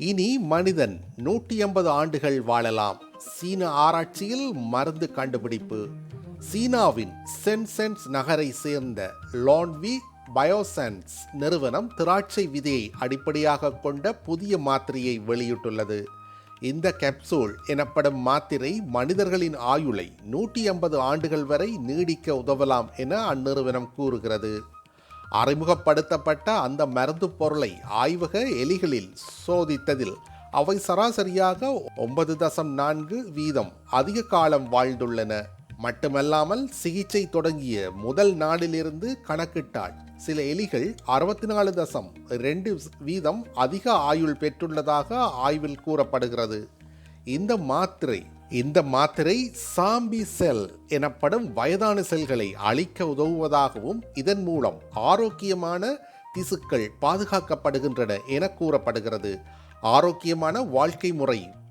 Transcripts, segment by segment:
இனி மனிதன் 150 ஆண்டுகள் வாழலாம். சீன ஆராய்ச்சியில் மருந்து கண்டுபிடிப்பு. சீனாவின் சென்சென்ஸ் நகரை சேர்ந்த லான்வி பயோசென்ஸ் நிறுவனம் திராட்சை விதையை அடிப்படையாக கொண்ட புதிய மாத்திரையை வெளியிட்டுள்ளது. இந்த கேப்சூல் எனப்படும் மாத்திரை மனிதர்களின் ஆயுளை 150 ஆண்டுகள் வரை நீடிக்க உதவலாம் என அந்நிறுவனம் கூறுகிறது. அறிமுகப்படுத்தப்பட்ட அந்த மருந்து பொருளை ஆய்வக எலிகளில் சோதித்ததில் அவை சராசரியாக 9.4% அதிக காலம் வாழ்ந்துள்ளன. மட்டுமல்லாமல் சிகிச்சை தொடங்கிய முதல் நாளிலிருந்து கணக்கிட்டால் சில எலிகள் 64.2% அதிக ஆயுள் பெற்றுள்ளதாக ஆய்வில் கூறப்படுகிறது. இந்த மாத்திரை சாம்பி செல் எனப்படும் வயதான செல்களை அழிக்க உதவுவதாகவும் இதன் மூலம் ஆரோக்கியமான திசுக்கள் பாதுகாக்கப்படுகின்றன என கூறப்படுகிறது. ஆரோக்கியமான வாழ்க்கை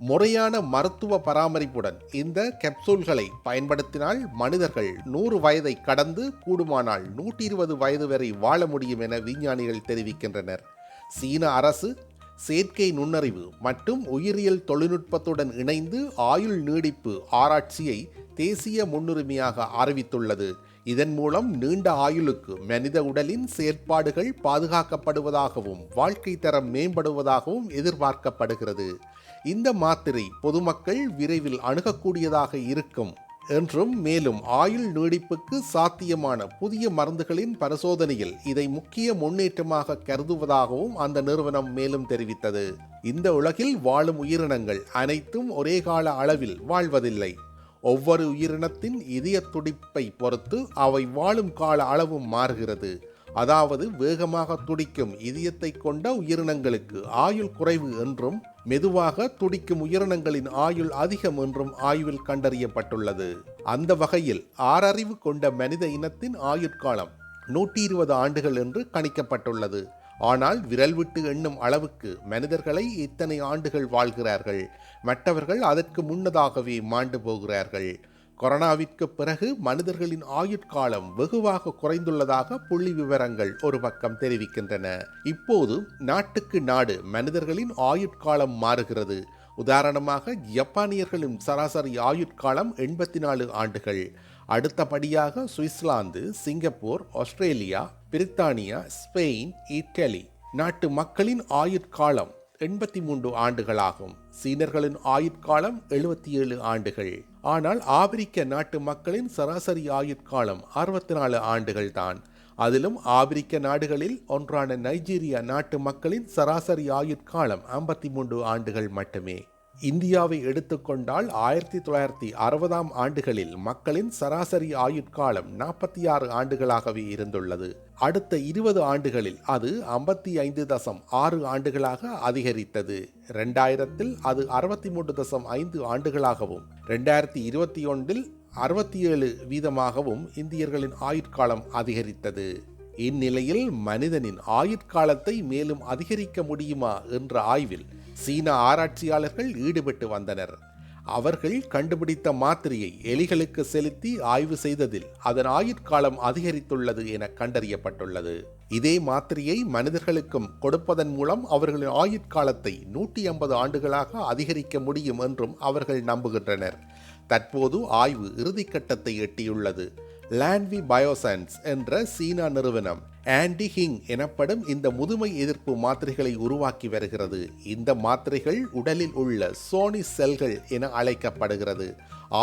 முறையான மருத்துவ பராமரிப்புடன் இந்த கேப்சூல்களை பயன்படுத்தினால் மனிதர்கள் 100 வயதை கடந்து கூடுமானால் 120 வயது வரை வாழ முடியும் என விஞ்ஞானிகள் தெரிவிக்கின்றனர். சீன அரசு செயற்கை நுண்ணறிவு மற்றும் உயிரியல் தொழில்நுட்பத்துடன் இணைந்து ஆயுள் நீடிப்பு ஆராய்ச்சியை தேசிய முன்னுரிமையாக அறிவித்துள்ளது. இதன் மூலம் நீண்ட ஆயுளுக்கு மனித உடலின் செயற்பாடுகள் பாதுகாக்கப்படுவதாகவும் வாழ்க்கை தரம் மேம்படுவதாகவும் எதிர்பார்க்கப்படுகிறது. இந்த மாத்திரை பொதுமக்கள் விரைவில் அணுகக்கூடியதாக இருக்கும் என்றும் மேலும் ஆயுள் நீடிப்புக்கு சாத்தியமான புதிய மருந்துகளின் பரிசோதனையில் இதை முக்கிய முன்னேற்றமாக கருதுவதாகவும் அந்த நிறுவனம் மேலும் தெரிவித்தது. இந்த உலகில் வாழும் உயிரினங்கள் அனைத்தும் ஒரே கால அளவில் வாழ்வதில்லை. ஒவ்வொரு உயிரினத்தின் இதய துடிப்பை பொறுத்து அவை வாழும் கால அளவும் மாறுகிறது. அதாவது வேகமாக துடிக்கும் இதயத்தை கொண்ட உயிரினங்களுக்கு ஆயுள் குறைவு என்றும் மெதுவாக துடிக்கும் உயிரினங்களின் ஆயுள் அதிகம் என்றும் ஆய்வில் கண்டறியப்பட்டுள்ளது. அந்த வகையில் ஆறறிவு கொண்ட மனித இனத்தின் ஆயுட்காலம் 120 ஆண்டுகள் என்று கணிக்கப்பட்டுள்ளது. ஆனால் விரல் விட்டு எண்ணும் அளவுக்கு மனிதர்களை இத்தனை ஆண்டுகள் வாழ்கிறார்கள். மற்றவர்கள் அதற்கு முன்னதாகவே மாண்டு போகிறார்கள். கொரோனாவிற்கு பிறகு மனிதர்களின் ஆயுட்காலம் வெகுவாக குறைந்துள்ளதாக புள்ளி விவரங்கள் ஒரு பக்கம் தெரிவிக்கின்றன. இப்போது நாட்டுக்கு நாடு மனிதர்களின் ஆயுட்காலம் மாறுகிறது. உதாரணமாக ஜப்பானியர்களின் சராசரி ஆயுட்காலம் 84 ஆண்டுகள். அடுத்தபடியாக சுவிட்சர்லாந்து, சிங்கப்பூர், ஆஸ்திரேலியா, பிரித்தானியா, ஸ்பெயின், இத்தாலி நாட்டு மக்களின் ஆயுட்காலம் 83 ஆண்டுகளாகும். சீனர்களின் ஆயுட்காலம் 77 ஆண்டுகள். ஆனால் ஆப்பிரிக்க நாட்டு மக்களின் சராசரி ஆயுட்காலம் 64 ஆண்டுகள் தான். அதிலும் ஆப்பிரிக்க நாடுகளில் ஒன்றான நைஜீரியா நாட்டு மக்களின் சராசரி ஆயுட்காலம் 53 ஆண்டுகள் மட்டுமே. இந்தியாவை எடுத்துக்கொண்டால் 1960ஆம் ஆண்டுகளில் மக்களின் சராசரி ஆயுட்காலம் 46 ஆண்டுகளாகவே இருந்துள்ளது. அடுத்த 20 ஆண்டுகளில் அது 55.6 ஆண்டுகளாக அதிகரித்தது. 2000 அது 63.5 ஆண்டுகளாகவும் 2021 67% இந்தியர்களின் ஆயுட்காலம் அதிகரித்தது. இந்நிலையில் மனிதனின் ஆயுட்காலத்தை மேலும் அதிகரிக்க முடியுமா என்ற ஆய்வில் சீன ஆராய்ச்சியாளர்கள் ஈடுபட்டு வந்தனர். அவர்கள் கண்டுபிடித்த மாத்திரையை எலிகளுக்கு செலுத்தி ஆய்வு செய்ததில் அதன் ஆயுட்காலம் அதிகரித்துள்ளது என கண்டறியப்பட்டுள்ளது. இதே மாத்திரையை மனிதர்களுக்கும் கொடுப்பதன் மூலம் அவர்களின் ஆயுட்காலத்தை 150 ஆண்டுகளாக அதிகரிக்க முடியும் என்றும் அவர்கள் நம்புகின்றனர். தற்போது ஆய்வு இறுதிக்கட்டத்தை எட்டியுள்ளது. லான்வி பயோசென்ஸ் என்ற சீனா நிறுவனம் ஆன்டி ஹிங் எனப்படும் இந்த முதுமை எதிர்ப்பு மாத்திரைகளை உருவாக்கி வருகிறது. இந்த மாத்திரைகள் உடலில் உள்ள சோனி செல்கள் என அழைக்கப்படுகிறது.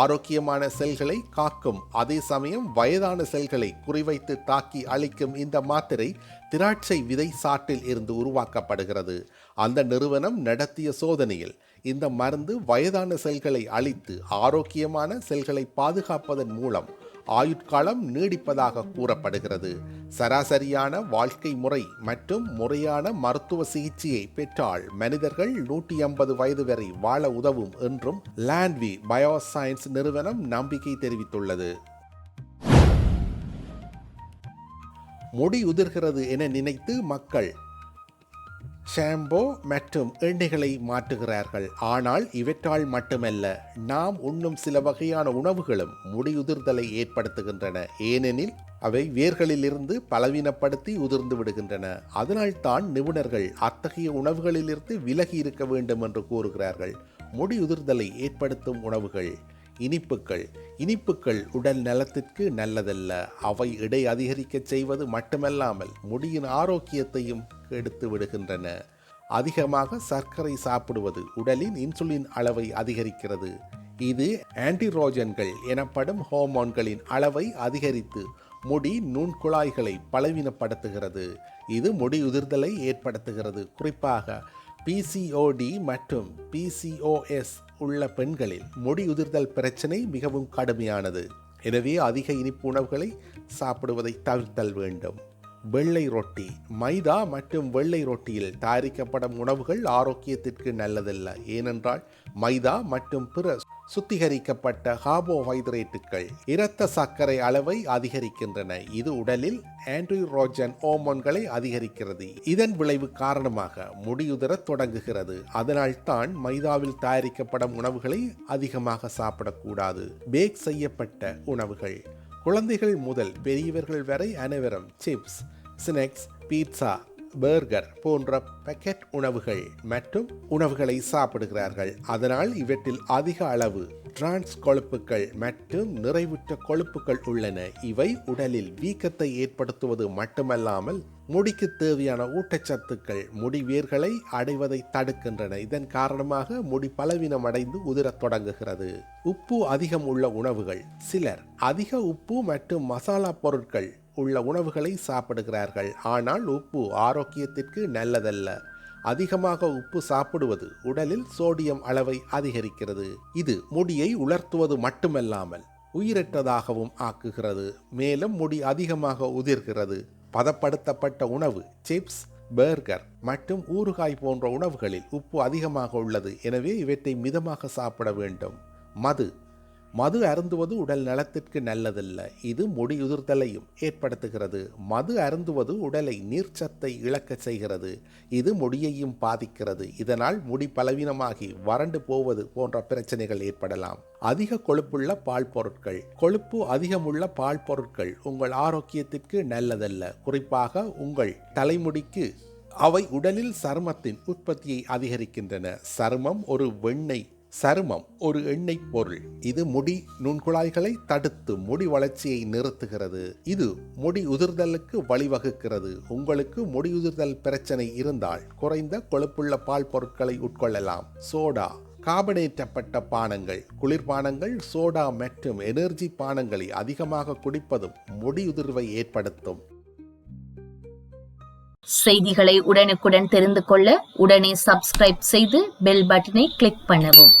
ஆரோக்கியமான செல்களை காக்கும் அதே சமயம் வயதான செல்களை குறிவைத்து தாக்கி அழிக்கும் இந்த மாத்திரை திராட்சை விதை சாற்றில் இருந்து உருவாக்கப்படுகிறது. அந்த நிறுவனம் நடத்திய சோதனையில் இந்த மருந்து வயதான செல்களை அழித்து ஆரோக்கியமான செல்களை பாதுகாப்பதன் மூலம் ஆயுட்காலம் நீடிப்பதாக கூறப்படுகிறது. சராசரியான வாழ்க்கை முறை மற்றும் முறையான மருத்துவ சிகிச்சையை பெற்றால் மனிதர்கள் 150 வயது வரை வாழ உதவும் என்றும் லான்வி பயோசைன்ஸ் நிறுவனம் நம்பிக்கை தெரிவித்துள்ளது. முடி உதிர்கிறது என நினைத்து மக்கள் ஷாம்போ மற்றும் எண்ணெய்களை மாற்றுகிறார்கள். ஆனால் இவற்றால் மட்டுமல்ல, நாம் உண்ணும் சில வகையான உணவுகளும் முடியுதிர்தலை ஏற்படுத்துகின்றன. ஏனெனில் அவை வேர்களிலிருந்து பலவீனப்படுத்தி உதிர்ந்து விடுகின்றன. அதனால்தான் நிபுணர்கள் அத்தகைய உணவுகளிலிருந்து விலகி இருக்க வேண்டும் என்று கூறுகிறார்கள். முடியுதிர்தலை ஏற்படுத்தும் உணவுகள் இனிப்புகள் உடல் நலத்திற்கு நல்லதல்ல. அவை எடை அதிகரிக்கச் செய்வது மட்டுமல்லாமல் முடியின் ஆரோக்கியத்தையும் கெடுத்து விடுகின்றன. அதிகமாக சர்க்கரை சாப்பிடுவது உடலின் இன்சுலின் அளவை அதிகரிக்கிறது. இது ஆன்டிரோஜன்கள் எனப்படும் ஹார்மோன்களின் அளவை அதிகரித்து முடி நுண்குழாய்களை பலவீனப்படுத்துகிறது. இது முடி உதிர்தலை ஏற்படுத்துகிறது. குறிப்பாக PCOD மற்றும் PCOS உள்ள பெண்களில் முடி உதிர்தல் பிரச்சனை மிகவும் கடுமையானது. எனவே அதிக இனிப்பு உணவுகளை சாப்பிடுவதை தவிர்த்தல் வேண்டும். வெள்ளை ரொட்டி மைதா மற்றும் வெள்ளை ரொட்டியில் தயாரிக்கப்படும் உணவுகள் ஆரோக்கியத்திற்கு நல்லதல்ல. ஏனென்றால் மைதா மற்றும் பிற சுத்திகரிக்கப்பட்ட கார்போஹைட்ரேட்டுகள் இரத்த சர்க்கரை அளவை அதிகரிக்கின்றன. இது உடலில் ஆன்டிரோஜன் ஹார்மோன்களை அதிகரிக்கிறது. இதன் விளைவு காரணமாக முடியுதிரத் தொடங்குகிறது. அதனால்தான் மைதாவில் தயாரிக்கப்படும் உணவுகளை அதிகமாக சாப்பிடக்கூடாது. பேக் செய்யப்பட்ட உணவுகள் குழந்தைகள் முதல் பெரியவர்கள் வரை அனைவரும் சிப்ஸ், ஸ்நாக்ஸ், பீட்சா, பர்கர் போன்ற பேக்கெட் உணவுகள் மற்றும் உணவுகளை சாப்பிடுகிறார்கள். அதனால் இவற்றில் அதிக அளவு டிரான்ஸ் கொழுப்புகள் மற்றும் நிறைவுற்ற கொழுப்புகள் உள்ளன. இவை உடலில் வீக்கத்தை ஏற்படுத்துவது மட்டுமல்லாமல் முடிக்கு தேவையான ஊட்டச்சத்துக்கள் முடி வேர்களை அடைவதை தடுக்கின்றன. இதன் காரணமாக முடி பலவீனம் அடைந்து உதிரத் தொடங்குகிறது. உப்பு அதிகம் உள்ள உணவுகள் சிலர் அதிக உப்பு மற்றும் மசாலா பொருட்கள் உள்ள உணவுகளை சாப்பிடுகிறார்கள். ஆனால் உப்பு ஆரோக்கியத்திற்கு நல்லதல்ல. அதிகமாக உப்பு சாப்பிடுவது உடலில் சோடியம் அளவை அதிகரிக்கிறது. இது முடியை உலர்த்துவது மட்டுமல்லாமல் உயிரற்றதாகவும் ஆக்குகிறது. மேலும் முடி அதிகமாக உதிர்கிறது. பதப்படுத்தப்பட்ட உணவு சிப்ஸ், பர்கர் மற்றும் ஊறுகாய் போன்ற உணவுகளில் உப்பு அதிகமாக உள்ளது. எனவே இவற்றை மிதமாக சாப்பிட வேண்டும். மது அருந்துவது உடல் நலத்திற்கு நல்லதல்ல. இது முடி உதிர்தலையும் ஏற்படுத்துகிறது. மது அருந்துவது உடலை நீர்ச்சத்தை இழக்க செய்கிறது. இது முடியையும் பாதிக்கிறது. இதனால் முடி பலவீனமாகி வறண்டு போவது போன்ற பிரச்சனைகள் ஏற்படலாம். அதிக கொழுப்புள்ள பால் பொருட்கள் கொழுப்பு அதிகமுள்ள பால் பொருட்கள் உங்கள் ஆரோக்கியத்திற்கு நல்லதல்ல. குறிப்பாக உங்கள் தலைமுடிக்கு. அவை உடலில் சருமத்தின் உற்பத்தியை அதிகரிக்கின்றன. சருமம் ஒரு எண்ணெய் பொருள். இது முடி நுண்குழாய்களை தடுத்து முடி வளர்ச்சியை நிறுத்துகிறது. இது முடி உதிர்தலுக்கு வழிவகுக்கிறது. உங்களுக்கு முடி உதிர்தல் பிரச்சனை இருந்தால் குறைந்த கொழுப்புள்ள பால் பொருட்களை உட்கொள்ளலாம். சோடா கார்பனேற்றப்பட்ட பானங்கள் குளிர்பானங்கள் சோடா மற்றும் எனர்ஜி பானங்களை அதிகமாக குடிப்பதும் முடியுதிர்வை ஏற்படுத்தும். செய்திகளை உடனுக்குடன் தெரிந்து கொள்ள உடனே சப்ஸ்கிரைப் செய்து பெல் பட்டனை கிளிக் பண்ணவும்.